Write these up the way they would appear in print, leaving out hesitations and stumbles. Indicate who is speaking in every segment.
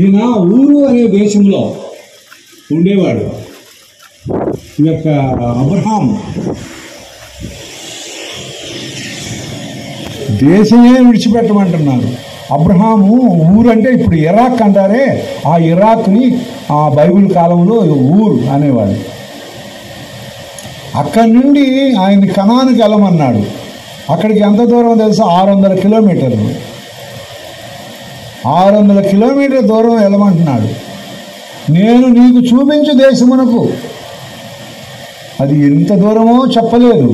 Speaker 1: ఈయన ఊరు అనే దేశంలో ఉండేవాడు. ఈ యొక్క అబ్రహాం దేశమే విడిచిపెట్టమంటున్నాడు. అబ్రహాము ఊరంటే ఇప్పుడు ఇరాక్ అంటారే, ఆ ఇరాక్ని ఆ బైబిల్ కాలంలో ఊరు అనేవాడు. అక్కడి నుండి ఆయన్ని కనానుకి వెళ్ళమన్నాడు. అక్కడికి ఎంత దూరం తెలుసా? 600 కిలోమీటర్లు. 600 కిలోమీటర్ల దూరం వెళ్ళమంటున్నాడు. నేను నీకు చూపించు దేశమునకు. అది ఎంత దూరమో చెప్పలేదు.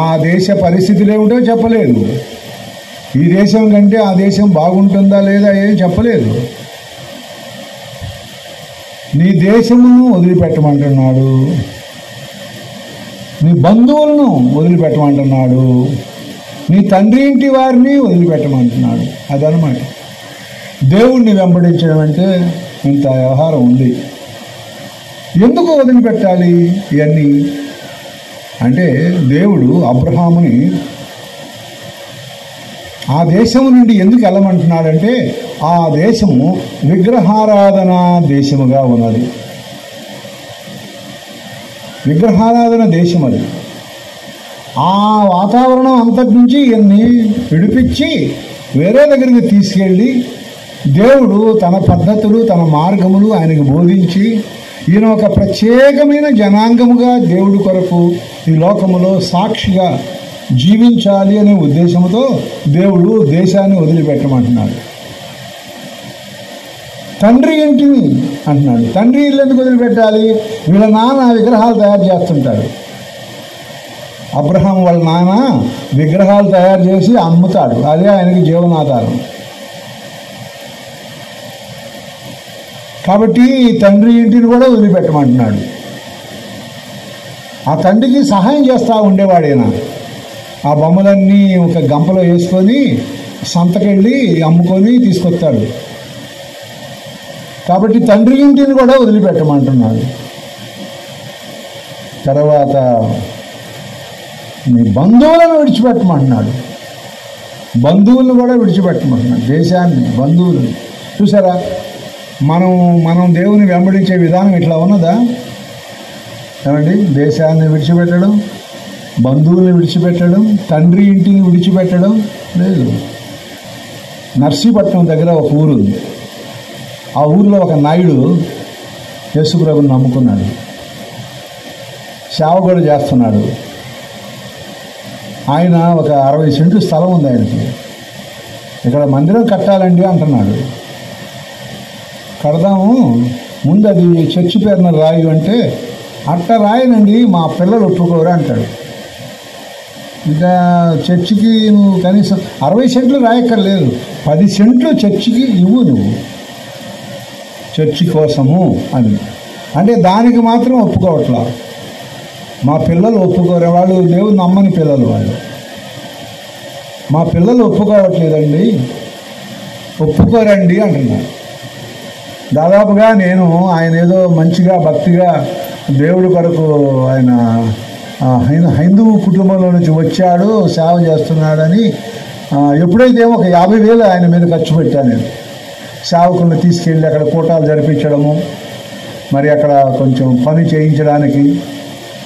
Speaker 1: ఆ దేశ పరిస్థితులు ఏమిటో చెప్పలేదు. ఈ దేశం కంటే ఆ దేశం బాగుంటుందా లేదా ఏం చెప్పలేదు. నీ దేశమును వదిలిపెట్టమంటున్నాడు, నీ బంధువులను వదిలిపెట్టమంటున్నాడు, నీ తండ్రి ఇంటి వారిని వదిలిపెట్టమంటున్నాడు. అదనమాట దేవుణ్ణి వెంబడించడం అంటే. ఇంత వ్యవహారం ఉంది. ఎందుకు వదిలిపెట్టాలి ఇవన్నీ అంటే, దేవుడు అబ్రహాముని ఆ దేశము నుండి ఎందుకు వెళ్ళమంటున్నాడంటే, ఆ దేశము విగ్రహారాధన దేశముగా ఉన్నది. విగ్రహారాధన దేశం అది. ఆ వాతావరణం అంతటి నుంచి ఇవన్నీ విడిపించి వేరే దగ్గరికి తీసుకెళ్ళి దేవుడు తన పద్ధతులు తన మార్గములు ఆయనకు బోధించి ఈయన ఒక ప్రత్యేకమైన జనాంగముగా దేవుడి కొరకు ఈ లోకములో సాక్షిగా జీవించాలి అనే ఉద్దేశంతో దేవుడు దేశాన్ని వదిలిపెట్టమంటున్నాడు. తండ్రి ఇంటిని అంటున్నాడు. తండ్రి ఇల్లు ఎందుకు వదిలిపెట్టాలి? వీళ్ళ నాన్న విగ్రహాలు తయారు చేస్తుంటాడు. అబ్రహాం వాళ్ళ నాన్న విగ్రహాలు తయారు చేసి అమ్ముతాడు. అదే ఆయనకి జీవనాధారం. కాబట్టి తండ్రి ఇంటిని కూడా వదిలిపెట్టమంటున్నాడు. ఆ తండ్రికి సహాయం చేస్తూ ఉండేవాడేనా. ఆ బొమ్మలన్నీ ఒక గంపలో వేసుకొని సంతకెళ్ళి అమ్ముకొని తీసుకొస్తాడు. కాబట్టి తండ్రి ఇంటిని కూడా వదిలిపెట్టమంటున్నాడు. తర్వాత నీ బంధువులను విడిచిపెట్టమంటున్నాడు. బంధువులను కూడా విడిచిపెట్టమంటున్నాడు. దేశాన్ని, బంధువులను. చూసారా, మనం దేవుని వెంబడించే విధానం ఇట్లా ఉన్నదా? ఏమండి, దేశాన్ని విడిచిపెట్టడం, బంధువుల్ని విడిచిపెట్టడం, తండ్రి ఇంటిని విడిచిపెట్టడం లేదు. నర్సీపట్నం దగ్గర ఒక ఊరు ఉంది. ఆ ఊరిలో ఒక నాయుడు యేసుప్రభుని నమ్ముకున్నాడు. సేవ కూడా చేస్తున్నాడు. ఆయన ఒక 60 సెంట్లు స్థలం ఉంది ఆయనకి. ఇక్కడ మందిరం కట్టాలండి అంటున్నాడు. కడదాము, ముందు అది చర్చి పేరున రాయి అంటే, అట్ట రాయనండి మా పిల్లలు ఒప్పుకోరు అంటాడు. ఇంకా చర్చికి నువ్వు కనీసం 60 సెంట్లు రాయక్కర్లేదు, 10 సెంట్లు చర్చికి ఇవ్వు నువ్వు, చర్చి కోసము అని. అంటే దానికి మాత్రం ఒప్పుకోవట్లా. మా పిల్లలు ఒప్పుకోరు, వాళ్ళు దేవుని నమ్మని పిల్లలు, వాళ్ళు మా పిల్లలు ఒప్పుకోవట్లేదండి, ఒప్పుకోరండి అంటున్నారు. దాదాపుగా నేను ఆయన ఏదో మంచిగా భక్తిగా దేవుడి కొరకు ఆయన హైందవ కుటుంబంలో నుంచి వచ్చాడు, సేవ చేస్తున్నాడని ఎప్పుడైతే ఒక 50,000 ఆయన మీద ఖర్చు పెట్టాను నేను. సేవకులను తీసుకెళ్ళి అక్కడ కూటాలు జరిపించడము, మరి అక్కడ కొంచెం పని చేయించడానికి.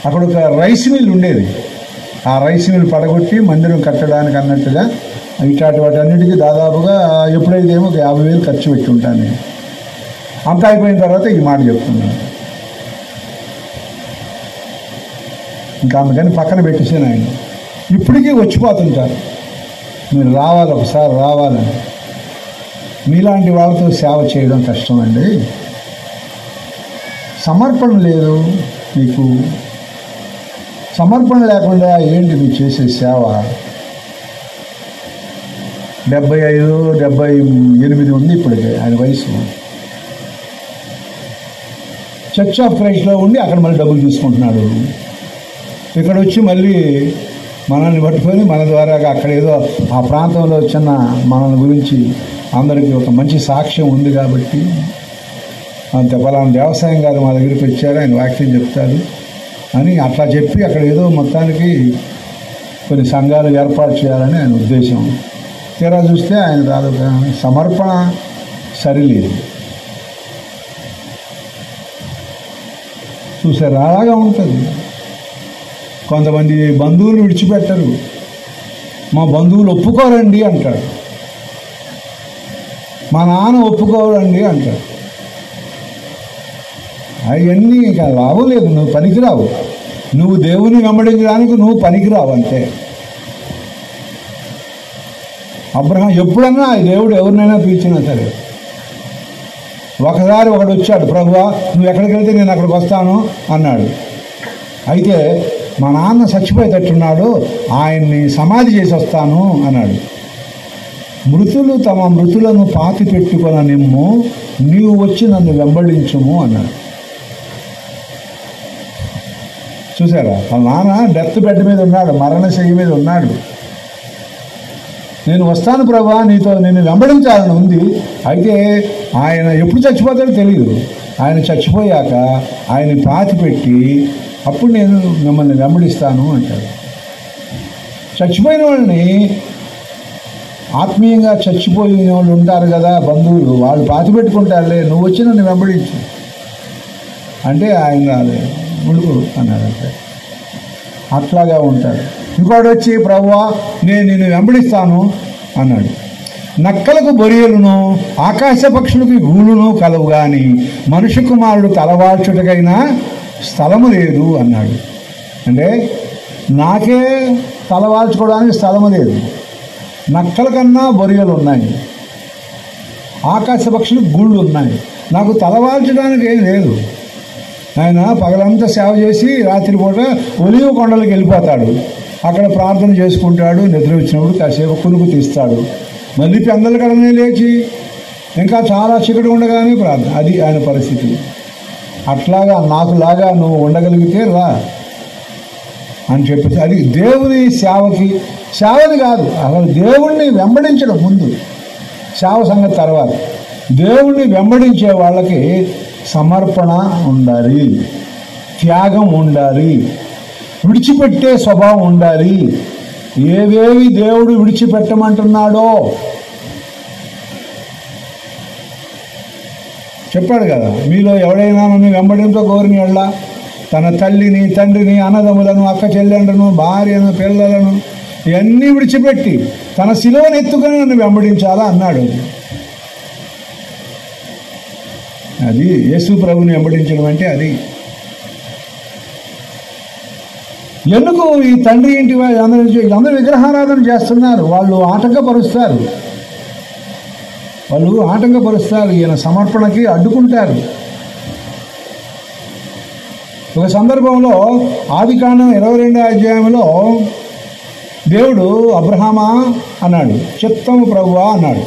Speaker 1: అక్కడ ఒక రైస్ మిల్ ఉండేది. ఆ రైస్ మిల్ పడగొట్టి మందిరం కట్టడానికి అన్నట్టుగా ఇట్లాంటి వాటన్నిటికీ దాదాపుగా ఎప్పుడైతే ఏమో ఒక 50,000 ఖర్చు పెట్టి ఉంటాను నేను. అంతా అయిపోయిన తర్వాత ఈ మాట చెప్తున్నాను. ఇంకా అందుకని పక్కన పెట్టేసాను ఆయన. ఇప్పటికీ వచ్చిపోతుంటారు, మీరు రావాలి, ఒకసారి రావాలని. మీలాంటి వాళ్ళతో సేవ చేయడం కష్టం అండి. సమర్పణ లేదు మీకు. సమర్పణ లేకుండా ఏంటి మీరు చేసే సేవ? 75, 78 ఉంది ఇప్పటికే ఆయన వయసు. చర్చ్ ఆఫ్ క్రైస్ట్లో ఉండి అక్కడ మళ్ళీ డబ్బులు తీసుకుంటున్నాడు. ఇక్కడ వచ్చి మళ్ళీ మనల్ని పట్టుకొని మన ద్వారా అక్కడ ఏదో ఆ ప్రాంతంలో చిన్న మనల్ని గురించి అందరికీ ఒక మంచి సాక్ష్యం ఉంది కాబట్టి, అంత పలానా వ్యవసాయం గారు మా దగ్గరికి వచ్చారు, ఆయన వాక్యం చెప్తారు అని అట్లా చెప్పి అక్కడ ఏదో మొత్తానికి కొన్ని సంఘాలు ఏర్పాటు చేయాలని ఆయన ఉద్దేశం. తీరా చూస్తే ఆయన దాదాపు సమర్పణ సరిలేదు. చూసారా, అలాగా ఉంటుంది. కొంతమంది బంధువులు విడిచిపెట్టరు. మా బంధువులు ఒప్పుకోరండి అంటాడు, మా నాన్న ఒప్పుకోరండి అంటాడు. అవన్నీ ఇక లాభం లేదు, నువ్వు పనికిరావు. నువ్వు దేవుని వెంబడించడానికి నువ్వు పనికిరావు అంతే. అబ్రహాం ఎప్పుడన్నా దేవుడు ఎవరినైనా పిలిచినా సరే, ఒకసారి ఒకడు వచ్చాడు, ప్రభువా నువ్వు ఎక్కడికి వెళ్తే నేను అక్కడికి వస్తాను అన్నాడు. అయితే మా నాన్న చచ్చిపోయేటట్టున్నాడు, ఆయన్ని సమాధి చేసి వస్తాను అన్నాడు. మృతులు తమ మృతులను పాతి పెట్టుకొన నిమ్ము, నీవు వచ్చి నన్ను వెంబడించుము అన్నాడు. చూసారా, వాళ్ళ నాన్న డెత్ బెడ్ మీద ఉన్నాడు, మరణశయ్య మీద ఉన్నాడు. నేను వస్తాను ప్రభువా, నీతో నేను వెంబడించాలని ఉంది. అయితే ఆయన ఎప్పుడు చచ్చిపోతాడో తెలియదు. ఆయన చచ్చిపోయాక ఆయన్ని పాతి పెట్టి అప్పుడు నేను మిమ్మల్ని వెంబడిస్తాను అంటాడు. చచ్చిపోయిన వాళ్ళని, ఆత్మీయంగా చచ్చిపోయిన వాళ్ళు ఉంటారు కదా బంధువులు, వాళ్ళు పాతి పెట్టుకుంటారులే, నువ్వు వచ్చి నన్ను వెంబడించు అంటే ఆయన రాలేదు, ముడుకు అన్నాడంటే. అట్లాగా ఉంటాడు. ఇంకోటి వచ్చి ప్రభువా నేను నిన్ను వెంబడిస్తాను అన్నాడు. నక్కలకు బొరియలును ఆకాశ పక్షులకు గూళ్ళును కలవు గాని మనుష్య కుమారుడు తలవాల్చుటకైనా స్థలము లేదు అన్నాడు. అంటే నాకే తలవాల్చుకోవడానికి స్థలము లేదు. నక్కల కన్నా బొరియలు ఉన్నాయి, ఆకాశ పక్షులకు గూళ్ళు ఉన్నాయి, నాకు తలవాల్చడానికి ఏం లేదు. ఆయన పగలంతా సేవ చేసి రాత్రిపూట ఒలివ కొండలకు వెళ్ళిపోతాడు, అక్కడ ప్రార్థన చేసుకుంటాడు, నిద్ర వచ్చినప్పుడు కాసేపు కునుకు తీస్తాడు, మళ్ళీ పెందల కడనే లేచి ఇంకా చాలా చీకటి ఉండగానే ప్రార్థన. అది ఆయన పరిస్థితి. అట్లాగా నాకులాగా నువ్వు ఉండగలిగితే రా అని చెప్పేసి, అది దేవుని సేవని కాదు, అసలు దేవుణ్ణి వెంబడించడం ముందు, సేవ సంగతి తర్వాత. దేవుణ్ణి వెంబడించే వాళ్ళకి సమర్పణ ఉండాలి, త్యాగం ఉండాలి, విడిచిపెట్టే స్వభావం ఉండాలి. ఏవేవి దేవుడు విడిచిపెట్టమంటున్నాడో చెప్పాడు కదా, మీలో ఎవడైనా నన్ను వెంబడింతో కోరిని ఎళ్ళ తన తల్లిని, తండ్రిని, అన్నదమ్ములను, అక్క చెల్లెండ్రను, భార్యను, పిల్లలను ఇవన్నీ విడిచిపెట్టి తన శిలువను ఎత్తుకొని నన్ను వెంబడించాలా అన్నాడు. అది యేసు ప్రభుని వెంబడించడం అంటే అది. ఎందుకు ఈ తండ్రి ఇంటి అందరూ విగ్రహారాధన చేస్తున్నారు, వాళ్ళు ఆటంకపరుస్తారు, ఈయన సమర్పణకి అడ్డుకుంటారు. ఒక సందర్భంలో ఆదికాండం 22వ అధ్యాయంలో దేవుడు అబ్రహామా అన్నాడు, చిత్తము ప్రభువా అన్నాడు,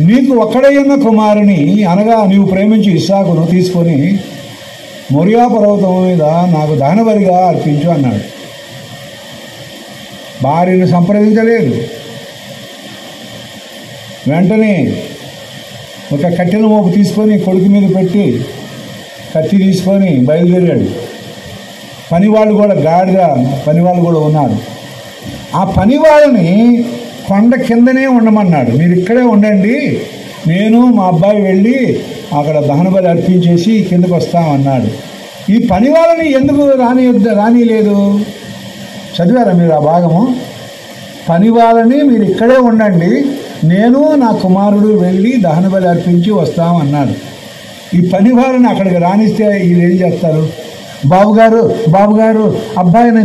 Speaker 1: నీకు ఒక్కడైన కుమారుని అనగా నీవు ప్రేమించి ఇస్సాకును తీసుకొని మొరియా పర్వతం మీద నాకు దహనబలిగా అర్పించు అన్నాడు. భార్యను సంప్రదించలేదు, వెంటనే ఒక కట్టెల మోపు తీసుకొని కొడుకు మీద పెట్టి కత్తి తీసుకొని బయలుదేరాడు. పనివాళ్ళు కూడా పనివాళ్ళు కూడా ఉన్నారు. ఆ పనివాళ్ళని కొండ కిందనే ఉండమన్నాడు, మీరు ఇక్కడే ఉండండి, నేను మా అబ్బాయి వెళ్ళి అక్కడ దహనబలి అర్పించేసి కిందకు వస్తామన్నాడు. ఈ పని వాళ్ళని ఎందుకు రానిలేదు? చదివారా మీరు ఆ భాగము? పని వాళ్ళని మీరు ఇక్కడే ఉండండి, నేను నా కుమారుడు వెళ్ళి దహనబలి అర్పించి వస్తామన్నాడు. ఈ పని వాళ్ళని అక్కడికి రానిస్తే వీళ్ళు ఏం చేస్తారు? బాబుగారు అబ్బాయిని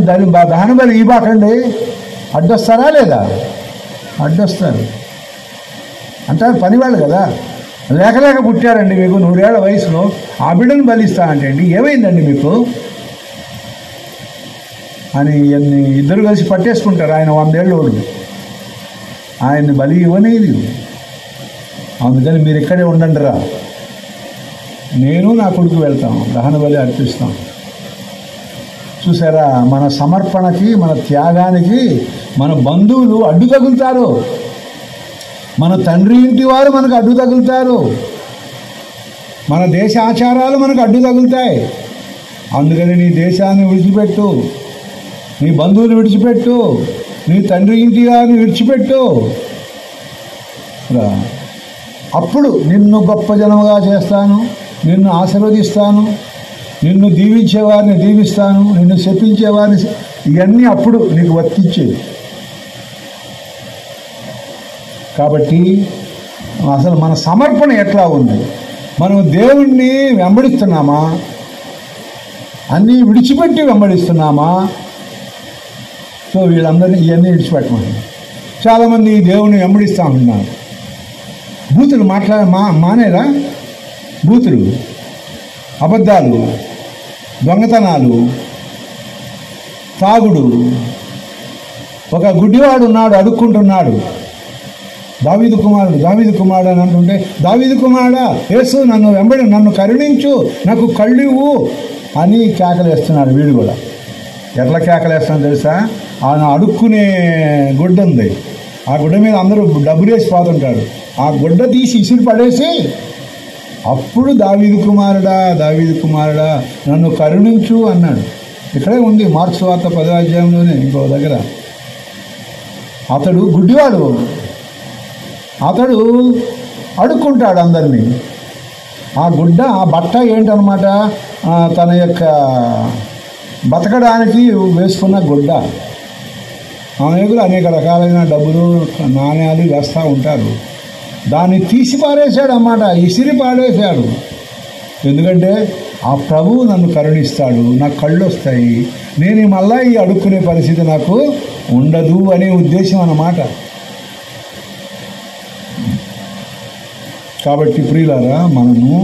Speaker 1: దహనబలి ఇవ్వకండి అడ్డొస్తారా లేదా? అడ్డొస్తారు అంటారు పనివాళ్ళు కదా. లేక పుట్టారండి మీకు 100 ఏళ్ల వయసులో, ఆ బిడ్డను బలిస్తా అంటే అండి ఏమైందండి మీకు అని ఇద్దరు కలిసి పట్టేసుకుంటారు. ఆయన 100 ఏళ్ళోడు, ఆయన్ని బలి ఇవ్వనేది. అందుకని మీరు ఇక్కడే ఉండండి రా, నేను నా కొడుకు వెళ్తాం, దహన బలి అర్పిస్తాం. చూసారా, మన సమర్పణకి, మన త్యాగానికి మన బంధువులు అడ్డు తగులుతారు, మన తండ్రి ఇంటి వారు మనకు అడ్డు తగులుతారు, మన దేశ ఆచారాలు మనకు అడ్డు తగులుతాయి. అందుకని నీ దేశాన్ని విడిచిపెట్టు, నీ బంధువులు విడిచిపెట్టు, నీ తండ్రి ఇంటి వారిని విడిచిపెట్టు. రా, అప్పుడు నిన్ను గొప్ప జనముగా చేస్తాను, నిన్ను ఆశీర్వదిస్తాను, నిన్ను దీవించేవారిని దీవిస్తాను, నిన్ను శపించేవారిని, ఇవన్నీ అప్పుడు నీకు వర్తించేది. కాబట్టి అసలు మన సమర్పణ ఎట్లా ఉంది? మనం దేవుణ్ణి వెంబడిస్తున్నామా? అన్నీ విడిచిపెట్టి వెంబడిస్తున్నామా? సో వీళ్ళందరినీ ఇవన్నీ విడిచిపెట్టమని చాలామంది దేవుణ్ణి వెంబడిస్తూ ఉంటున్నారు. బూతులు మానేరా? బూతులు, అబద్ధాలు, దొంగతనాలు, తాగుడు. ఒక గుడ్డివాడు ఉన్నాడు, అడుక్కుంటున్నాడు. దావీదు కుమారుడు అని అంటుంటే, దావీదు కుమారుడా యేసు నన్ను కరుణించు, నాకు కళ్ళివ్వు అని కేకలేస్తున్నాడు. వీడు కూడా ఎట్లా కేకలేస్తున్నాడు తెలుసా? ఆయన అడుక్కునే గుడ్డ ఉంది, ఆ గుడ్డ మీద అందరూ డబ్బులు వేసి పోతుంటారు. ఆ గుడ్డ తీసి ఇసిరి పడేసి, అప్పుడు దావీదు కుమారుడా నన్ను కరుణించు అన్నాడు. ఇక్కడే ఉంది మార్క్స్ వార్త 10వ అధ్యాయంలోనే ఇంకో దగ్గర. అతడు గుడ్డివాడు, అతడు అడుక్కుంటాడు అందరినీ. ఆ గుడ్డ, ఆ బట్ట ఏంటనమాట? తన యొక్క బతకడానికి వేసుకున్న గుడ్డ. అనేకులు అనేక రకాలైన డబ్బులు, నాణ్యాలు వేస్తూ ఉంటారు. దాన్ని తీసి పారేశాడు అన్నమాట, ఇసిరి పారేశాడు. ఎందుకంటే ఆ ప్రభువు నన్ను కరుణిస్తాడు, నాకు కళ్ళు వస్తాయి, నేను మళ్ళా ఈ అడుక్కునే పరిస్థితి నాకు ఉండదు అనే ఉద్దేశం అన్నమాట. కాబట్టి ప్రియులారా, మనము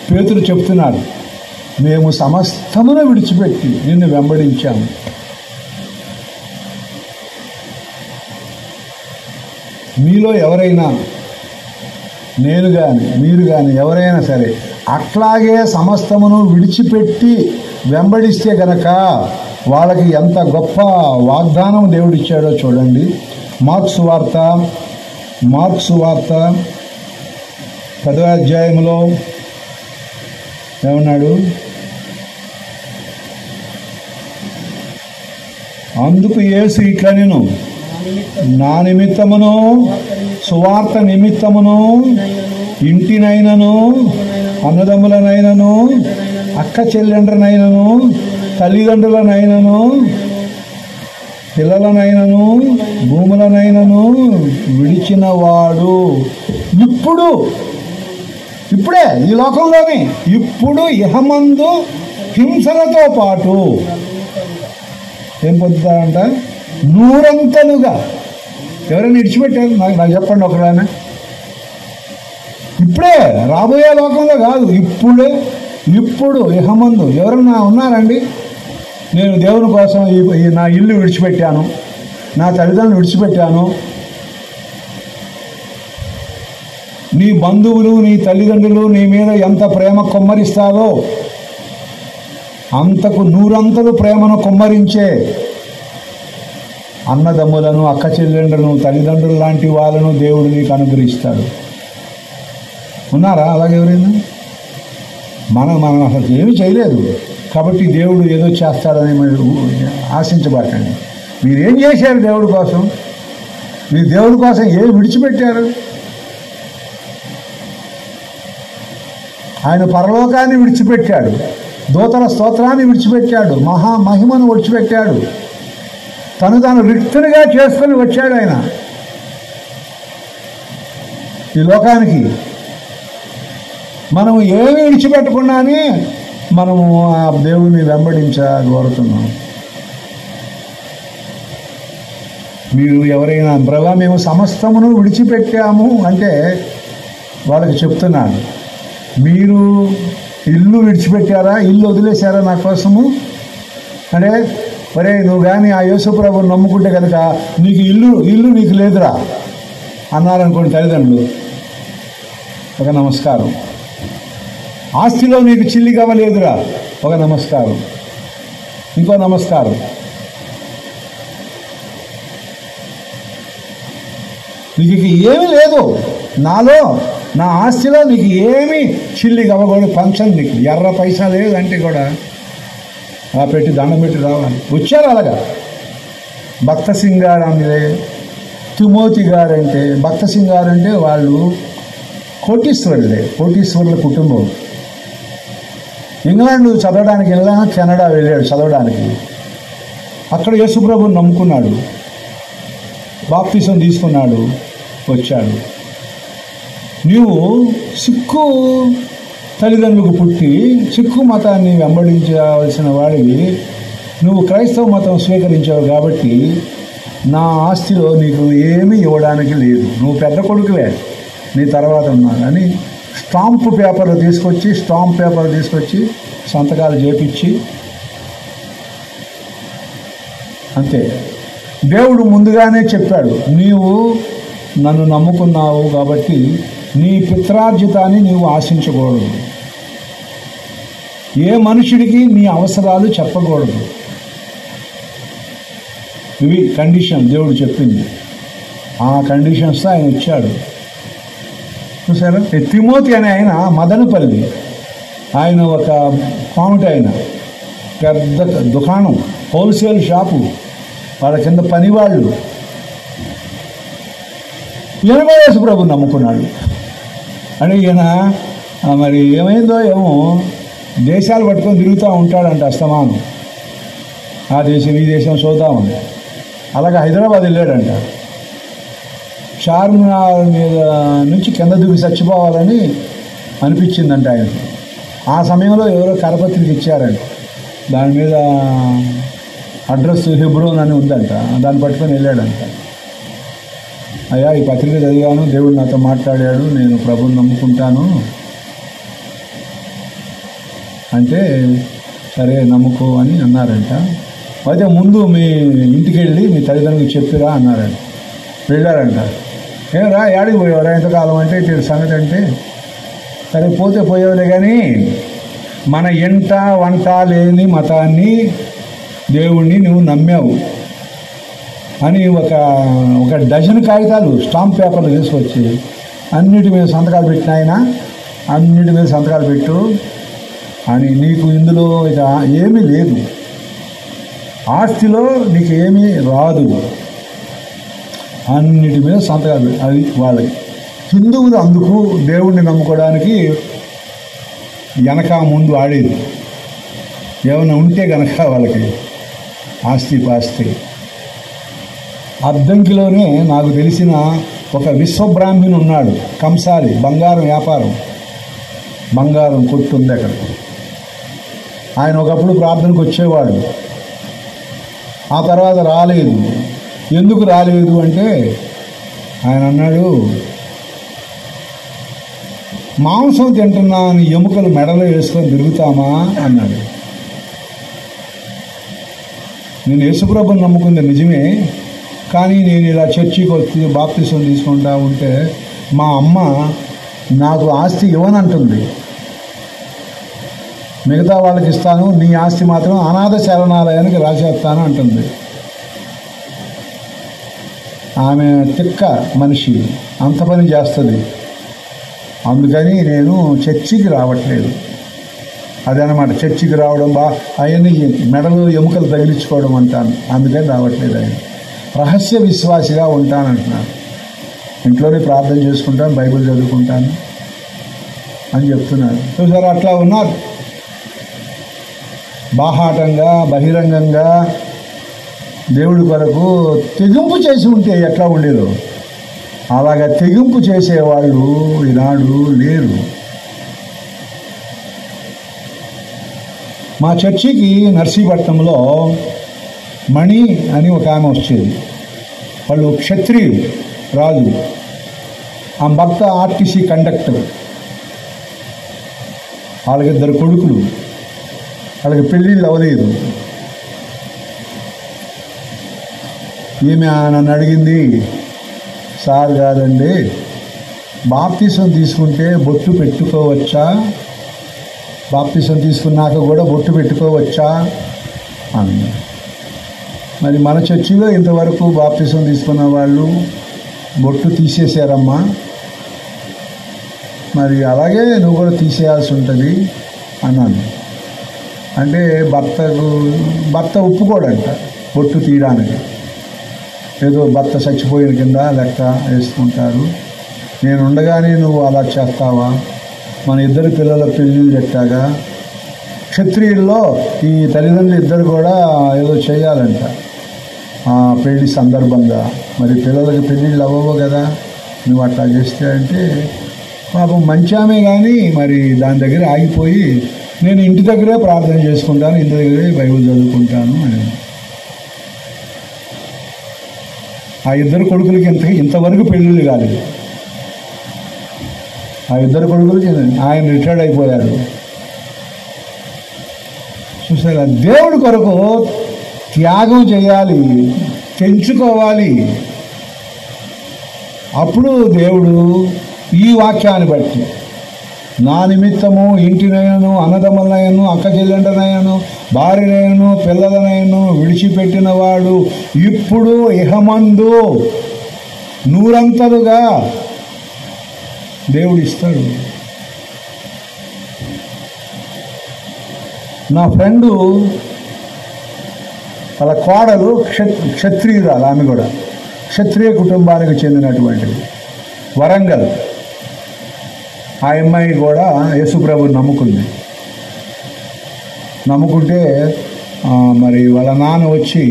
Speaker 1: పేతురు చెప్తున్నాడు, మేము సమస్తమును విడిచిపెట్టి నిన్ను వెంబడించాము. మీలో ఎవరైనా, నేను కానీ మీరు కానీ ఎవరైనా సరే అట్లాగే సమస్తమును విడిచిపెట్టి వెంబడిస్తే గనక వాళ్ళకి ఎంత గొప్ప వాగ్దానం దేవుడిచ్చాడో చూడండి. మార్క్స్ వార్త 10వ అధ్యాయంలో ఏమన్నాడు? అందుకు యేసు ఇట్లా, నేను నా నిమిత్తమును, సువార్త నిమిత్తమును, ఇంటినైనను, అన్నదమ్ములనైనను, అక్క చెల్లెండ్రనైనను, తల్లిదండ్రులనైనను, పిల్లలనైనను, భూములనైనను విడిచిన వాడు ఇప్పుడే ఈ లోకంలోనే ఇప్పుడు ఇహమందు హింసలతో పాటు ఏం పొందుతారంట? 100 ఎవరైనా విడిచిపెట్టారు? నాకు చెప్పండి ఒకరైనా. ఇప్పుడే, రాబోయే లోకంలో కాదు, ఇప్పుడు ఇహమందు ఎవరన్నా ఉన్నారండి? నేను దేవుని కోసం నా ఇల్లు విడిచిపెట్టాను, నా తల్లిదండ్రులు విడిచిపెట్టాను. నీ బంధువులు, నీ తల్లిదండ్రులు నీ మీద ఎంత ప్రేమ కొమ్మరిస్తారో అంతకు 100 ప్రేమను కొమ్మరించే అన్నదమ్ములను, అక్క చెల్లెండ్రులను, తల్లిదండ్రులు లాంటి వాళ్ళను దేవుడు నీకు అనుగ్రహిస్తాడు. ఉన్నారా అలాగే ఎవరైనా? మనం అసలు ఏమీ చేయలేదు కాబట్టి దేవుడు ఏదో చేస్తాడని మీరు ఆశించబాకండి. మీరేం చేశారు దేవుడి కోసం? మీరు దేవుడి కోసం ఏమి విడిచిపెట్టారు? ఆయన పరలోకాన్ని విడిచిపెట్టాడు, దూతల స్తోత్రాన్ని విడిచిపెట్టాడు, మహిమను విడిచిపెట్టాడు, తాను రిక్తునిగా చేసుకొని వచ్చాడు ఆయన ఈ లోకానికి. మనము ఏమి విడిచిపెట్టకుండానే మనము ఆ దేవుని వెంబడించగోరుతున్నాం. మీరు ఎవరైనా ప్రభా మేము సమస్తమును విడిచిపెట్టాము అంటే వాళ్ళకి చెప్తున్నాను, మీరు ఇల్లు విడిచిపెట్టారా, ఇల్లు వదిలేశారా నా కోసము అంటే, ఒరే నువ్వు కానీ ఆ యేసు ప్రభువుని నమ్ముకుంటే కనుక నీకు ఇల్లు నీకు లేదురా అన్నారనుకోండి తల్లిదండ్రులు, ఒక నమస్కారం. ఆస్తిలో నీకు చిల్లి కావలేదురా, ఒక నమస్కారం. ఇంకో నమస్కారం. నీకు ఏమీ లేదు, నా ఆస్తిలో నీకు ఏమీ చిల్లి కవ్వకూడదు, ఫంక్షన్ నీకు ఎర్ర పైసా లేదు అంటే కూడా పెట్టి దండం పెట్టి రావాలి. వచ్చారు అలాగా భక్త సింగారాన్ని తిమోతి గారంటే, భక్త సింగ్ గారంటే వాళ్ళు కోటీశ్వరుల కుటుంబం. ఇంగ్లాండ్ చదవడానికి వెళ్ళాను, కెనడా వెళ్ళాడు చదవడానికి. అక్కడ యేసుప్రభుని నమ్ముకున్నాడు, బాప్తిసం తీసుకున్నాడు, వచ్చాడు. నీవు సిక్కు తల్లిదండ్రులకు పుట్టి సిక్కు మతాన్ని వెంబడించవలసిన వాడివి, నువ్వు క్రైస్తవ మతం స్వీకరించావు కాబట్టి నా ఆస్తిలో నీకు ఏమీ ఇవ్వడానికి లేదు, నువ్వు పెద్ద కొడుకువే, నీ తర్వాత ఉన్నాను అని స్టాంప్ పేపర్లు తీసుకొచ్చి సంతకాలు చేపించి, అంతే. దేవుడు ముందుగానే చెప్పాడు, నీవు నన్ను నమ్ముకున్నావు కాబట్టి నీ పిత్రార్జితాన్ని నీవు ఆశించకూడదు, ఏ మనుషుడికి నీ అవసరాలు చెప్పకూడదు. ఇవి కండిషన్ దేవుడు చెప్పింది. ఆ కండిషన్స్ ఆయన ఇచ్చాడు. చూసారా, తిమోతి అనే ఆయన మదనపల్లి, ఆయన ఒక పాముటి, ఆయన పెద్ద దుకాణం, హోల్సేల్ షాపు, వాళ్ళ కింద పనివాళ్ళు. ఈయన కూడా యేసుప్రభుని నమ్ముకున్నాడు. అని ఈయన మరి ఏమైందో ఏమో దేశాలు పట్టుకొని తిరుగుతూ ఉంటాడంట అస్తమానం, ఆ దేశం ఈ దేశం చూద్దామని. అలాగే హైదరాబాద్ వెళ్ళాడంట. చార్మినార్ మీద నుంచి కింద దిగి చచ్చిపోవాలని అనిపించిందంట ఆయనకి. ఆ సమయంలో ఎవరో కరపత్రిక ఇచ్చారంట, దాని మీద అడ్రస్ హెబ్రోన్ అని ఉందంట, దాన్ని పట్టుకొని వెళ్ళాడంట. అయ్యా, ఈ పత్రిక చదివాను, దేవుడు నాతో మాట్లాడాడు, నేను ప్రభువుని నమ్ముకుంటాను అంటే, సరే నమ్ముకో అని అన్నారంట. అయితే ముందు మీ ఇంటికి వెళ్ళి మీ తల్లిదండ్రులకు చెప్పిరా అన్నారంట. వెళ్ళారంట. ఏరా యాడికి పోయేవరా ఎంతకాలం అంటే ఇటు సంగతి అంటే, సరే పోతే పోయేవాళ్ళే కానీ మన ఎంట వంట లేని మతాన్ని దేవుణ్ణి నువ్వు నమ్మావు అని ఒక డజన్ కాగితాలు స్టాంప్ పేపర్లు తీసుకొచ్చి అన్నిటి మీద సంతకాలు పెట్టిన ఆయన, అన్నిటి మీద సంతకాలు పెట్టు అని, నీకు ఇందులో ఇక ఏమీ లేదు, ఆస్తిలో నీకు ఏమీ రాదు, అన్నిటి మీద సంతకాలు. అది వాళ్ళకి హిందువులు అందుకు దేవుణ్ణి నమ్ముకోవడానికి వెనక ముందు ఆడేది. ఏమైనా ఉంటే గనక వాళ్ళకి ఆస్తి పాస్తి. అద్దంకిలోనే నాకు తెలిసిన ఒక విశ్వబ్రాహ్మణుడు ఉన్నాడు, కంసాలి, బంగారం వ్యాపారం, బంగారం కొట్టు ఉంది అక్కడ. ఆయన ఒకప్పుడు ప్రార్థనకు వచ్చేవాడు, ఆ తర్వాత రాలేదు. ఎందుకు రాలేదు అంటే ఆయన అన్నాడు, మాంసం తింటున్నాను, ఎముకలు మెడలో వేసుకొని తిరుగుతామా అన్నాడు. నేను యేసుప్రభుని నమ్ముకుంది నిజమే, కానీ నేను ఇలా చర్చికి వచ్చి బాప్తిసం తీసుకుంటా ఉంటే మా అమ్మ నాకు ఆస్తి ఇవ్వనంటుంది, మిగతా వాళ్ళకి ఇస్తాను, నీ ఆస్తి మాత్రం అనాథ శరణాలయానికి రాసేస్తాను అంటుంది. ఆమె తిక్క మనిషి, అంత పని చేస్తుంది. అందుకని నేను చర్చికి రావట్లేదు. అదనమాట, చర్చికి రావడం అవన్నీ మెడలు ఎముకలు తగిలించుకోవడం అంటాను, అందుకని రావట్లేదు. ఆయన రహస్య విశ్వాసిగా ఉంటానంటున్నాను, ఇంట్లోనే ప్రార్థన చేసుకుంటాను, బైబిల్ చదువుకుంటాను అని చెప్తున్నారు. చూసారు, అట్లా ఉన్నారు. బాహాటంగా బహిరంగంగా దేవుడి కొరకు తెగింపు చేసి ఉంటే ఎట్లా ఉండేదో అలాగా తెగింపు చేసేవాళ్ళు ఈనాడు లేరు. మా చర్చికి నర్సీపట్నంలో మణి అని ఒక ఆమె వచ్చేది. వాళ్ళు క్షత్రియులు, రాజు. ఆ భర్త ఆర్టీసీ కండక్టర్. వాళ్ళకి 2 కొడుకులు, వాళ్ళకి పెళ్ళిళ్ళు అవ్వలేదు. ఈమె నన్ను అడిగింది, సార్ కాదండి, బాప్తిసం తీసుకుంటే బొట్టు పెట్టుకోవచ్చా, బాప్తిసం తీసుకున్నాక కూడా బొట్టు పెట్టుకోవచ్చా అన్న. మరి మన చర్చిలో ఇంతవరకు బాప్తిసం తీసుకున్న వాళ్ళు బొట్టు తీసేశారమ్మా, మరి అలాగే నువ్వు కూడా తీసేయాల్సి ఉంటుంది అన్నాను. అంటే భర్త ఒప్పుకోడంట బొట్టు తీయడానికి. ఏదో భర్త చచ్చిపోయిన కింద లెక్క వేసుకుంటారు. నేను ఉండగానే నువ్వు అలా చేస్తావా? మన ఇద్దరు పిల్లల పెళ్ళిళ్ళు పెట్టాగా. క్షత్రియుల్లో ఈ తల్లిదండ్రులు ఇద్దరు కూడా ఏదో చేయాలంట పెళ్లి సందర్భంగా. మరి పిల్లలకి పెళ్ళిళ్ళు అవ్వవు కదా, నువ్వు అట్లా చేస్తే అంటే పాపం మంచి ఆమె, కానీ మరి దాని దగ్గర ఆగిపోయి నేను ఇంటి దగ్గరే ప్రార్థన చేసుకుంటాను, ఇంటి దగ్గరే బైబిల్ చదువుకుంటాను అని. ఆ ఇద్దరు కొడుకులకి ఇంతవరకు పెళ్ళిళ్ళు కాలేదు. ఆ ఇద్దరు కొడుకులకి ఆయన రిటైర్డ్ అయిపోయాడు. చూసారా, దేవుడి కొరకు త్యాగం చేయాలి, తెంచుకోవాలి. అప్పుడు దేవుడు ఈ వాక్యాన్ని బట్టి నా నిమిత్తము ఇంటినైనను అన్నదమ్ములనైనను అక్క చెల్లెండనైనను భార్యనైనను పిల్లలనైనను విడిచిపెట్టిన వాడు ఇప్పుడు ఇహమందు నూరంతలుగా దేవుడు ఇస్తాడు. నా ఫ్రెండు వాళ్ళ కోడలు క్షత్రియురాలు, ఆమె కూడా క్షత్రియ కుటుంబానికి చెందినటువంటిది, వరంగల్. ఆ అమ్మాయి కూడా యేసుప్రభుని నమ్ముకుంటే మరి వాళ్ళ నాన్న వచ్చి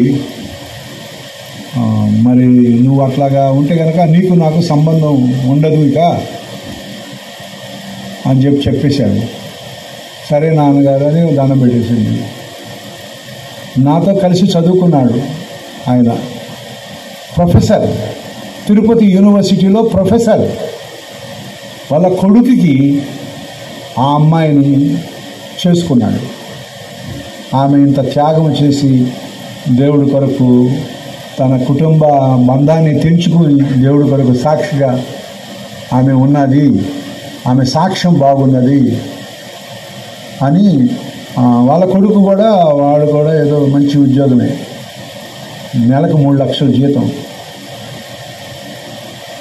Speaker 1: మరి నువ్వు అట్లాగా ఉంటే కనుక నీకు నాకు సంబంధం ఉండదు ఇక అని చెప్పేశాడు. సరే నాన్నగారు అని దండం పెట్టేసింది. నాతో కలిసి చదువుకున్నాడు ఆయన, ప్రొఫెసర్, తిరుపతి యూనివర్సిటీలో ప్రొఫెసర్. వాళ్ళ కొడుకుకి ఆ అమ్మాయిని చేసుకున్నాడు. ఆమె ఇంత త్యాగం చేసి దేవుడి కొరకు తన కుటుంబ బంధాన్ని తెంచుకుని దేవుడి కొరకు సాక్షిగా ఆమె ఉన్నది, ఆమె సాక్ష్యం బాగున్నది అని. వాళ్ళ కొడుకు కూడా, వాడు కూడా ఏదో మంచి ఉద్యోగమే, నెలకు 3 లక్షల జీతం.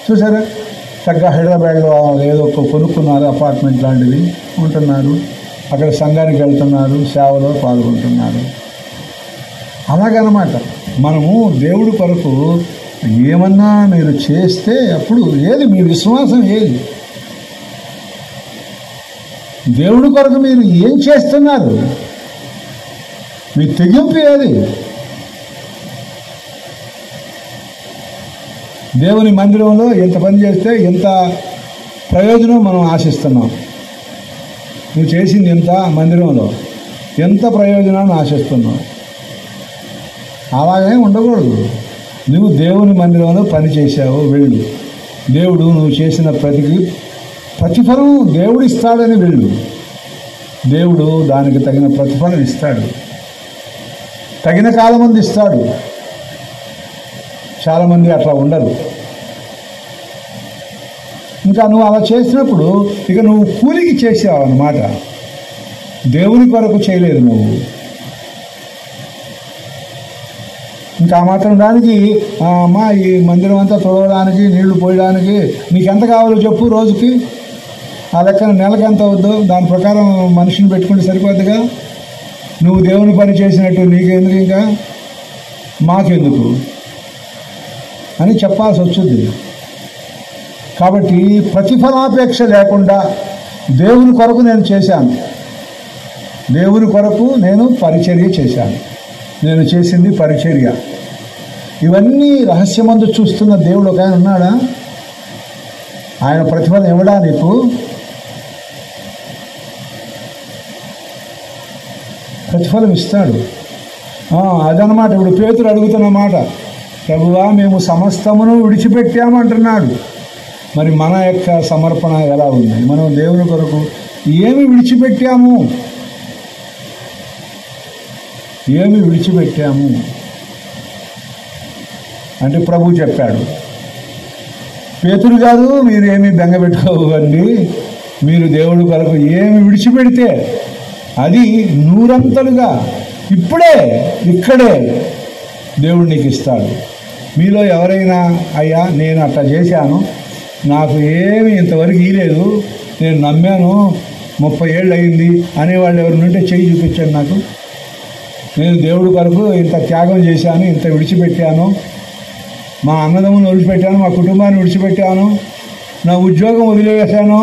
Speaker 1: చూసారా, చక్కగా హైదరాబాద్లో ఏదో కొనుక్కున్నారు, అపార్ట్మెంట్ లాంటిది ఉంటున్నారు, అక్కడ సంఘానికి వెళ్తున్నారు, సేవలో పాల్గొంటున్నారు. అలాగనమాట. మనము దేవుడి కొరకు ఏమన్నా మీరు చేస్తే అప్పుడు ఏది మీ విశ్వాసం, ఏది దేవుడి కొరకు మీరు ఏం చేస్తున్నారు, మీ తెగింపు ఏది? దేవుని మందిరంలో ఎంత పని చేస్తే ఎంత ప్రయోజనం మనం ఆశిస్తున్నాం. నువ్వు చేసింది ఎంత, మందిరంలో ఎంత ప్రయోజనాన్ని ఆశిస్తున్నావు. అలాగే ఉండకూడదు. నువ్వు దేవుని మందిరంలో పని చేశావు, వెళ్ళు. దేవుడు నువ్వు చేసిన ప్రతిఫలం దేవుడు ఇస్తాడని వెళ్ళు. దేవుడు దానికి తగిన ప్రతిఫలం ఇస్తాడు, తగిన కాలమంది ఇస్తాడు. చాలామంది అట్లా ఉండరు. ఇంకా నువ్వు అలా చేసినప్పుడు ఇక నువ్వు కూలికి చేసావు అన్నమాట, దేవుని కొరకు చేయలేదు నువ్వు. ఇంకా ఆ మాత్రం దానికి అమ్మా ఈ మందిరం అంతా తొడవడానికి, నీళ్లు పోయడానికి నీకెంత కావాలో చెప్పు రోజుకి, ఆ లెక్కన నెలకు ఎంత అవుద్దో దాని ప్రకారం మనిషిని పెట్టుకుంటే సరిపోద్దిగా. నువ్వు దేవుని పని చేసినట్టు నీకెందుకు, ఇంకా మాకెందుకు అని చెప్పాల్సి వచ్చింది. కాబట్టి ప్రతిఫలాపేక్ష లేకుండా దేవుని కొరకు నేను చేశాను, దేవుని కొరకు నేను పరిచర్య చేశాను, నేను చేసింది పరిచర్య. ఇవన్నీ రహస్యమందు చూస్తున్న దేవుడు ఒక ఆయన ఉన్నాడా? ఆయన ప్రతిఫలం ఇవ్వడా నీకు? ప్రతిఫలం ఇస్తాడు. అదనమాట. ఇప్పుడు పేతురు అడుగుతున్న మాట, ప్రభువా మేము సమస్తమును విడిచిపెట్టామంటున్నాడు. మరి మన యొక్క సమర్పణ ఎలా ఉంది? మనం దేవుని కొరకు ఏమి విడిచిపెట్టాము, ఏమి విడిచిపెట్టాము అంటే ప్రభు చెప్పాడు, పేతురు కాదు మీరేమీ బెంగపెట్టుకోకండి, మీరు దేవుడి కొరకు ఏమి విడిచిపెడితే అది నూరంతలుగా ఇప్పుడే ఇక్కడే దేవుడు నీకు ఇస్తాడు. మీలో ఎవరైనా అయ్యా నేను అట్లా చేశాను, నాకు ఏమి ఇంతవరకు ఇలేదు, నేను నమ్మాను 30 ఏళ్ళు అయింది అనేవాళ్ళు ఎవరినుంటే చెయ్యి చూపించాను. నాకు నేను దేవుడి కొరకు ఇంత త్యాగం చేశాను, ఇంత విడిచిపెట్టాను, మా అన్నదమ్ములను విడిచిపెట్టాను, మా కుటుంబాన్ని విడిచిపెట్టాను, నా ఉద్యోగం వదిలివేశాను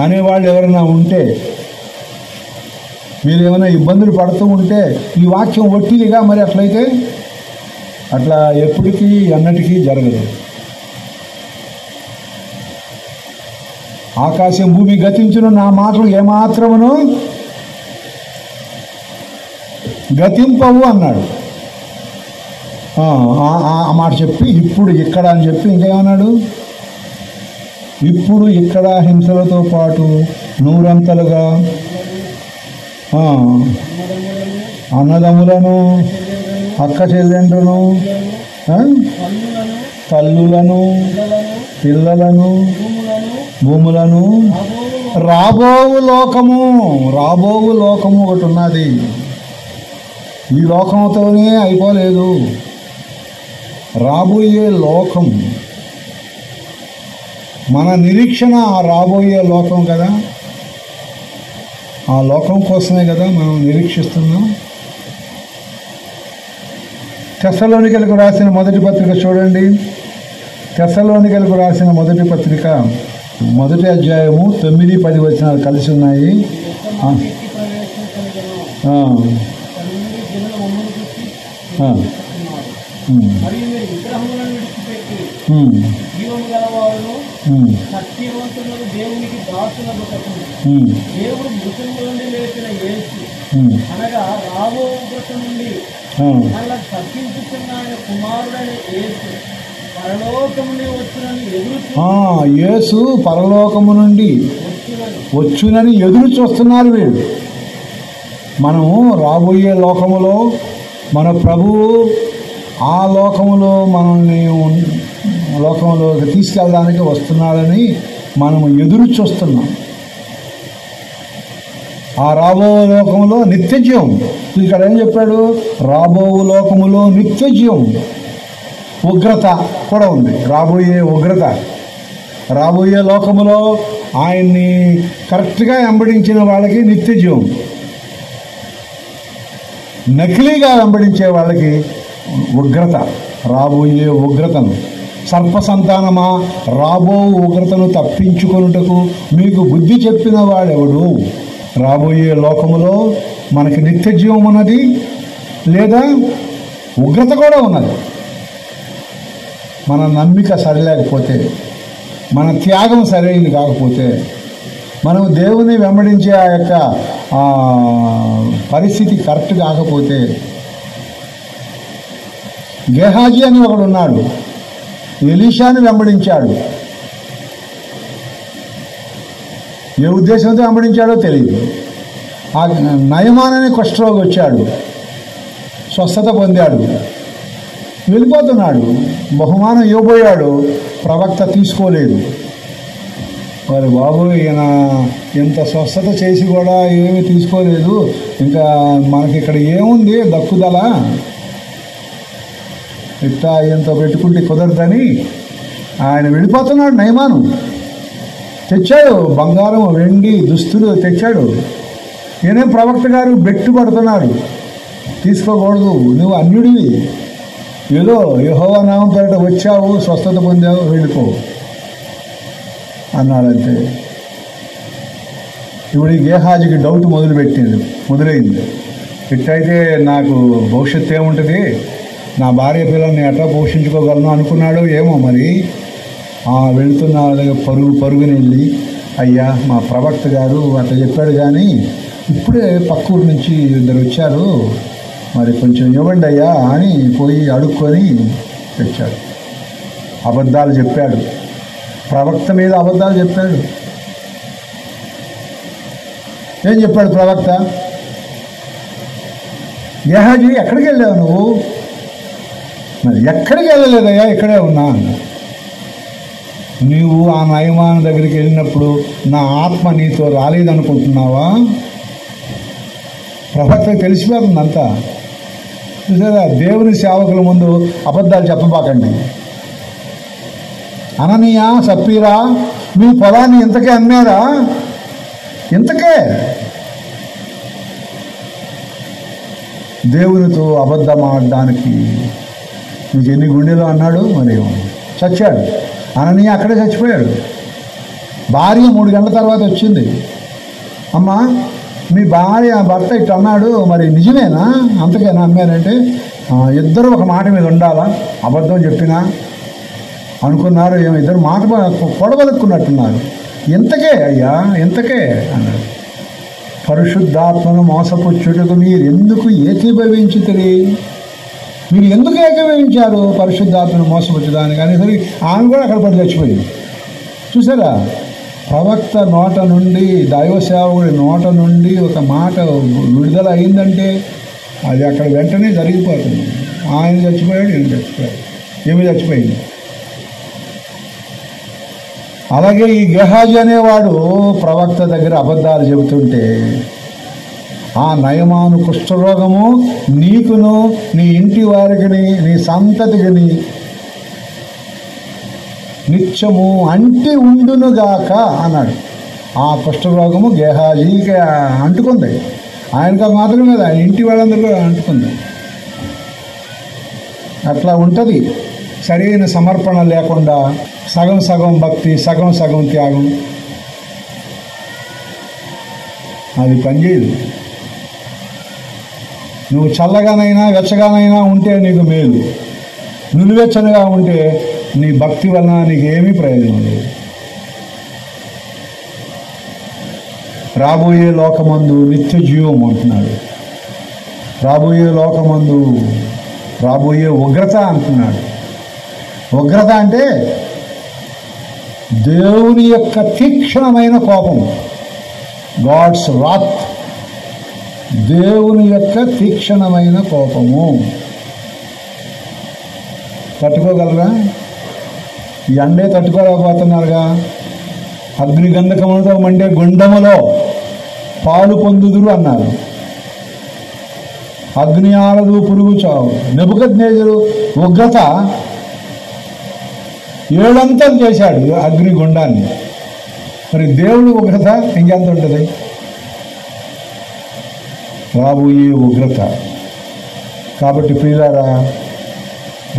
Speaker 1: అనేవాళ్ళు ఎవరైనా ఉంటే, మీరు ఏమైనా ఇబ్బందులు పడుతూ ఉంటే ఈ వాక్యం ఒట్టిదిగా మరి అట్లయితే అట్లా ఎప్పటికీ ఎన్నటికీ జరగదు. ఆకాశం భూమి గతించును, నా మాటలు ఏమాత్రమును గతింపవు అన్నాడు. ఆ మాట చెప్పి ఇప్పుడు ఇక్కడ అని చెప్పి ఇంకేమన్నాడు, ఇప్పుడు ఇక్కడ హింసలతో పాటు నూరంతలుగా అన్నదమ్ములను, అక్క చెల్లెండ్రును, తల్లులను, పిల్లలను, భూములను, రాబోవు లోకము ఒకటి ఉన్నది. ఈ లోకంతోనే అయిపోలేదు, రాబోయే లోకం. మన నిరీక్షణ ఆ రాబోయే లోకం కదా, ఆ లోకం కోసమే కదా మనం నిరీక్షిస్తున్నాం. తెస్సలోనికలకు రాసిన మొదటి పత్రిక చూడండి. తెస్సలోనికలకు రాసిన మొదటి పత్రిక మొదటి అధ్యాయము 9-10 వచనాలు కలిసి ఉన్నాయి.
Speaker 2: దేవుడు మృతుల నుండి లేచిన యేసు అనగా రాబో ఉగ్రత నుండి మనల్ని తప్పించుకున్న ఆయన కుమారుడైన యేసు పరలోకము నుండి వచ్చునని
Speaker 1: యేసు పరలోకము నుండి వచ్చునని ఎదురు చూస్తున్నారు వీళ్ళు. మనము రాబోయే లోకములో మన ప్రభువు ఆ లోకములో మనల్ని లోకంలోకి తీసుకెళ్ళడానికి వస్తున్నాడని మనము ఎదురు చూస్తున్నాం. ఆ రాబో లోకంలో నిత్యజీవం. ఇక్కడ ఏం చెప్పాడు, రాబో లోకములో నిత్యజీవం, ఉగ్రత కూడా ఉంది. రాబోయే ఉగ్రత, రాబోయే లోకములో ఆయన్ని కరెక్ట్గా వెంబడించిన వాళ్ళకి నిత్యజీవం, నకిలీగా వెంబడించే వాళ్ళకి ఉగ్రత. రాబోయే ఉగ్రతను, సర్ప సంతానమా, రాబో ఉగ్రతను తప్పించుకొనుటకు మీకు బుద్ధి చెప్పిన వాడెవడు? రాబోయే లోకములో మనకి నిత్య జీవం ఉన్నది, లేదా ఉగ్రత కూడా ఉన్నది. మన నమ్మిక సరిలేకపోతే, మన త్యాగం సరైనది కాకపోతే, మనం దేవుని వెంబడించే ఆ యొక్క పరిస్థితి కరెక్ట్ కాకపోతే, గేహాజీ అని ఒకడు ఉన్నాడు, ఎలీషాని వెంబడించాడు. ఏ ఉద్దేశంతో వెంబడించాడో తెలియదు. ఆ నయమానని కుష్ఠరోగి వచ్చాడు, స్వస్థత పొందాడు, వెళ్ళిపోతున్నాడు. బహుమానం ఇవ్వబోయాడు, ప్రవక్త తీసుకోలేదు. మరి బాబు ఈయన ఇంత స్వస్థత చేసి కూడా ఏమీ తీసుకోలేదు, ఇంకా మనకి ఇక్కడ ఏముంది దక్కుదల, ఇట్టా ఇంత పెట్టుకుంటే కుదరదని ఆయన వెళ్ళిపోతున్నాడు. నయమాను తెచ్చాడు, బంగారం వెండి దుస్తులు తెచ్చాడు. నేనేం ప్రవక్త గారు బెట్టు పడుతున్నాడు, తీసుకోకూడదు, నువ్వు అన్యుడివి, ఏదో యెహోవా నామం పేరిట వచ్చావు, స్వస్థత పొందావు, వెళ్ళిపో అన్నాడంతే. ఇప్పుడు ఈ గేహాజీకి డౌట్ మొదలైంది. ఇట్టయితే నాకు భవిష్యత్తు ఏముంటుంది, నా భార్య పిల్లల్ని ఎట్లా పోషించుకోగలను అనుకున్నాడు ఏమో. మరి వెళుతున్న పరుగుని వెళ్ళి, అయ్యా మా ప్రవక్త గారు అట్లా చెప్పాడు, కానీ ఇప్పుడే పక్కూరు నుంచి ఇద్దరు వచ్చారు, మరి కొంచెం ఇవ్వండి అయ్యా అని పోయి అడుక్కొని తెచ్చాడు. అబద్ధాలు చెప్పాడు, ప్రవక్త మీద అబద్ధాలు చెప్పాడు. ఏం చెప్పాడు ప్రవక్త? గేహాజీ ఎక్కడికి వెళ్ళావు నువ్వు? మరి ఎక్కడికి వెళ్ళలేదయ్యా, ఇక్కడే ఉన్నా. నీవు ఆ నయమాన దగ్గరికి వెళ్ళినప్పుడు నా ఆత్మ నీతో రాలేదనుకుంటున్నావా? ప్రవక్తకు తెలిసిపోతుంది అంతా. చూసారా, దేవుని సేవకుల ముందు అబద్ధాలు చెప్పబాకండి. అననీయ, సప్పీరా, మీ పొలాన్ని ఇంతకే అమ్మారా? ఇంతకే దేవునితో అబద్ధం ఆడడానికి నీకు ఎన్ని గుండెలు అన్నాడు, మరి చచ్చాడు. అననీయ అక్కడే చచ్చిపోయాడు. భార్య 3 గంటల తర్వాత వచ్చింది. అమ్మా, మీ భర్త ఇట్లా అన్నాడు, మరి నిజమేనా, అంతకేనా అమ్మారంటే, ఇద్దరు ఒక మాట మీద ఉండాలా, అబద్ధం చెప్పినా అనుకున్నారు, ఏమో ఇద్దరు మాట పొడవలుక్కున్నట్టున్నారు. ఎంతకే అయ్యా, ఎంతకే అన్నాడు. పరిశుద్ధాత్మను మోసపుచ్చుటకు మీరు ఎందుకు ఏకీభవించుతరి? మీరు ఎందుకు ఏకీభవించారు పరిశుద్ధాత్మను మోసపుచ్చడానికి అనేసరి ఆమె కూడా అక్కడ పడి చచ్చిపోయింది. చూసారా, ప్రవక్త నోట నుండి, దైవ సేవకుడి నోట నుండి ఒక మాట విడుదల అయిందంటే అది అక్కడ వెంటనే జరిగిపోతుంది. ఆయన చచ్చిపోయాడు, ఈయన చచ్చిపోయాడు, ఏమి చచ్చిపోయింది. అలాగే ఈ గెహాజీ అనేవాడు ప్రవక్త దగ్గర అబద్ధాలు చెబుతుంటే ఆ నయమాను కుష్ఠరోగము నీకును నీ ఇంటి వారికి నీ సంతతికిని నిత్యము అంటి ఉండునుగాక అన్నాడు. ఆ కుష్ఠరోగము గెహాజీకి అంటుకుంది. ఆయనకు మాత్రం కదా, ఆయన ఇంటి వాళ్ళందరూ అంటుకుంది. అట్లా ఉంటుంది. సరైన సమర్పణ లేకుండా సగం సగం భక్తి, సగం సగం త్యాగం, అది పనిచేయదు. నువ్వు చల్లగానైనా వెచ్చగానైనా ఉంటే నీకు మేలు, నులివెచ్చనగా ఉంటే నీ భక్తి వలన నీకు ఏమీ ప్రయోజనం లేదు. రాబోయే లోకమందు నిత్య జీవం అంటున్నాడు. రాబోయే లోకమందు రాబోయే ఉగ్రత అంటున్నాడు. ఉగ్రత అంటే దేవుని యొక్క తీక్షణమైన కోపం, గాడ్స్ రాత్, దేవుని యొక్క తీక్షణమైన కోపము. తట్టుకోగలరా? ఈ ఎండే తట్టుకోలేకపోతున్నారుగా. అగ్నిగంధకములతో మండే గుండములో పాలు పొందుదురు అన్నారు. అగ్ని ఆలదు, పురుగు చావు. నెబుకద్నెజరు ఉగ్రత 7 అంతలు చేశాడు అగ్నిగుండాన్ని. మరి దేవుడు ఉగ్రత ఇంకెంత ఉంటుంది? రాబోయే ఉగ్రత. కాబట్టి ప్రియులారా,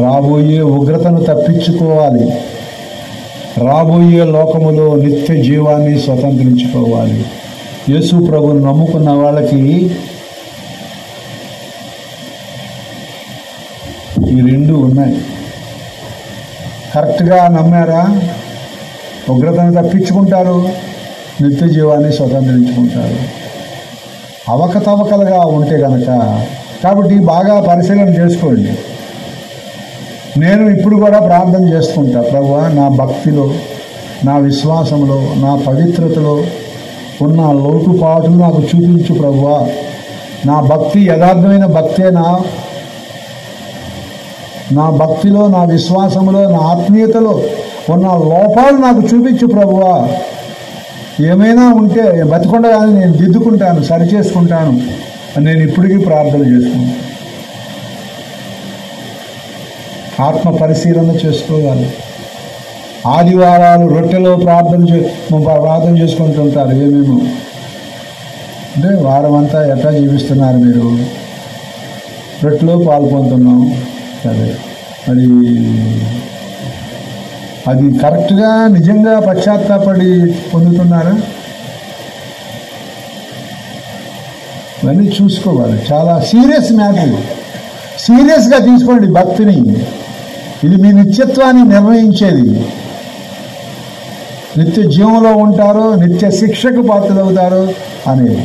Speaker 1: రాబోయే ఉగ్రతను తప్పించుకోవాలి. రాబోయే లోకములో నిత్య జీవాన్ని స్వతంత్రించుకోవాలి. యేసు ప్రభువును నమ్ముకున్న వాళ్ళకి ఈ 2 ఉన్నాయి. కరెక్ట్గా నమ్మారా, ఉగ్రతను తప్పించుకుంటారు, నిత్య జీవాన్ని స్వతంత్రించుకుంటారు. అవకతవకలుగా ఉంటే కనుక, కాబట్టి బాగా పరిశీలన చేసుకోండి. నేను ఇప్పుడు కూడా ప్రార్థన చేసుకుంటా, ప్రభువా నా భక్తిలో, నా విశ్వాసంలో, నా పవిత్రతలో ఉన్న లోటుపాటును నాకు చూపించు ప్రభువా. నా భక్తి యథార్థమైన భక్తేనా? నా భక్తిలో, నా విశ్వాసంలో, నా ఆత్మీయతలో ఉన్న లోపాలు నాకు చూపించు ప్రభువా. ఏమైనా ఉంటే బతికొండగానే నేను దిద్దుకుంటాను, సరిచేసుకుంటాను అని నేను ఇప్పటికీ ప్రార్థన చేసుకుంటాను. ఆత్మ పరిశీలన చేసుకోవాలి. ఆదివారాలు రొట్టెలో ప్రార్థన చేసుకుంటుంటారు. ఏమేమో అంటే వారం అంతా ఎట్లా జీవిస్తున్నారు మీరు? రొట్టెలో పాల్పొందుతున్నాం, సరే, మరి అది కరెక్ట్గా నిజంగా పశ్చాత్తాపడి పొందుతున్నారా? ఇవన్నీ చూసుకోవాలి. చాలా సీరియస్ మ్యాటర్. సీరియస్గా తీసుకోండి భక్తిని. ఇది మీ నిత్యత్వాన్ని నిర్ణయించేది. నిత్య జీవంలో ఉంటారో, నిత్య శిక్షకు పాత్రలవుతారో అనేది.